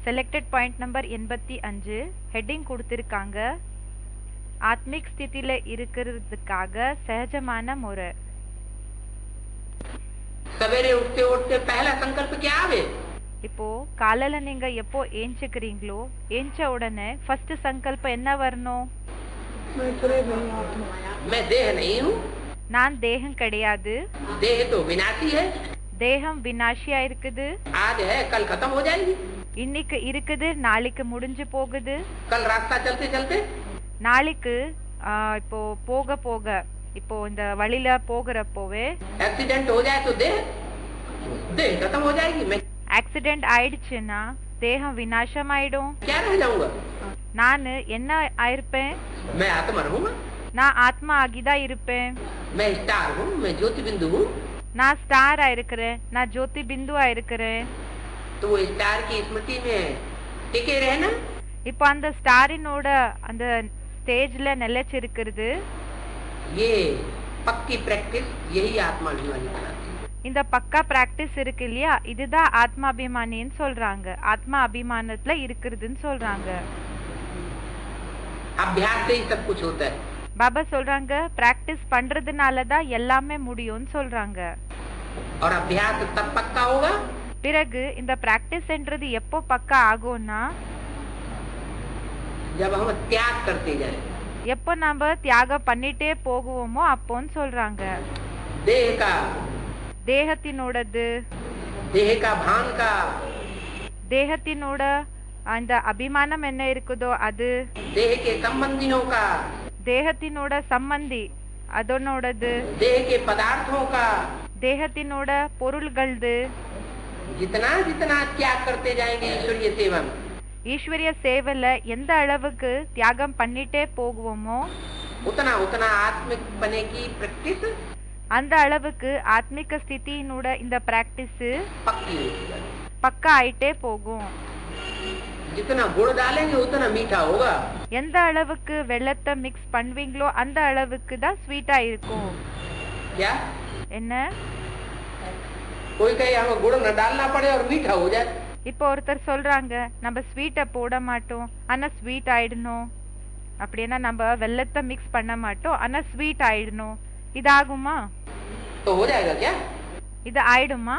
Selected point number 85 heading கொடுத்திருக்காங்க. ஆத்மிக் ஸ்திதியில இருக்கிறதுக்காக சகஜமான முறை. सवेरे उठते उठते पहला संकल्प क्या आवे? இப்போ காலையில நீங்க எப்போ ஏஞ்சுக்கிறீங்களோ ஏஞ்ச உடனே ஃபர்ஸ்ட் சங்கல்பம் என்ன வரணும்? मैं देह नहीं हूँ. நான் தேகம் கிடையாது. देह तो विनाशी है. தேகம் வினாஷியா இருக்குது. आज है कल खत्म हो जाएगी. இன்னைக்கு இருக்குது நாளைக்கு முடிஞ்சு போகுது. कल रास्ता चलते चलते நாளைக்கு இப்போ போக போக இப்போ இந்த வழியில போகிறப்போவே एक्सीडेंट हो जाए तो देह खत्म हो जाएगी. मैं ஆக்சிடென்ட் ஆயிடுச்சுன்னா தேகம் விநாசம் ஆயிடும். क्या रह जाऊंगा? நான் என்ன ஆயிருப்பேன்? मैं आत्मा रहूंगा. நான் ஆத்மா ஆகிதான் இருப்பேன். मैं स्टार हूँ. मैं ज्योति बिंदु हूँ. நான் ஸ்டாரா இருக்கிறேன். நான் ஜோதி பிந்துவா இருக்கிறேன். तो वो स्टार की स्मृति में टिके रहना. இப்போ அந்த ஸ்டாரினோட அந்த ஸ்டேஜ்ல நிலைச்சிருக்கிறது. ये पक्की प्रैक्टिस यही आत्माभिमानी बनाती है. இந்த பக்கா பிராக்டிஸ் இருக்கு இல்லையா, இதுதான் ஆத்மாபிமானின்னு சொல்றாங்க. ஆத்மா அபிமானத்துல இருக்கிறதுன்னு சொல்றாங்க. अभ्यास से ही सब कुछ होता है. பாபா சொல்றாங்க பிராக்டிஸ் பண்றதுனால தான் எல்லாமே முடியும்னு சொல்றாங்க. और अभ्यास तब पक्का होगा பிறகு இந்த பிராக்டிஸ்ன்றது எப்போ பக்கா ஆகும்னா जब हम त्याग करते जाए. எப்போ நாம தியாகம் பண்ணிட்டே போகுவோமோ அப்போன்னு சொல்றாங்க. देह का தேகத்தினோடது, देह का भान का தேகத்தினோட அந்த அபிமானம் என்ன இருக்குதோ அது, देह के संबंधियों का தேகத்தினோட சம்பந்தி அதனோடது, देह के पदार्थों का தேகத்தினோட பொருள்களது. जितना जितना त्याग करते जाएंगे ईश्वरीय सेवा में ஈஸ்வரிய சேவையில எந்த அளவுக்கு தியாகம் பண்ணிட்டே போகுவோமோ उतना उतना आत्मिक बने की प्रैक्टिस அந்த அளவுக்கு ஆத்மிக ஸ்திதியினோட இந்த பிராக்டிஸ் पक्की होती है. பக்கா ஆயிட்டே போகும். जितना गुड़ डालेंगे उतना मीठा होगा. எந்த அளவுக்கு வெள்ளத்தை மிக்ஸ் பண்ணுவீங்களோ அந்த அளவுக்கு தான் ஸ்வீட்டா இருக்கும். क्या என்ன कोई कहे हमें गुड़ न डालना पड़े और मीठा हो जाए. இப்போ ஒருத்தர் சொல்றாங்க நம்ம ஸ்வீட்டை போட மாட்டோம் ஆனா ஸ்வீட் ஆயிடணும், அப்படின்னா நம்ம வெள்ளத்தை மிக்ஸ் பண்ண மாட்டோம் ஆனா ஸ்வீட் ஆயிடணும். இது ஆகுமா? तो हो जाएगा क्या? இது ஆயிடுமா?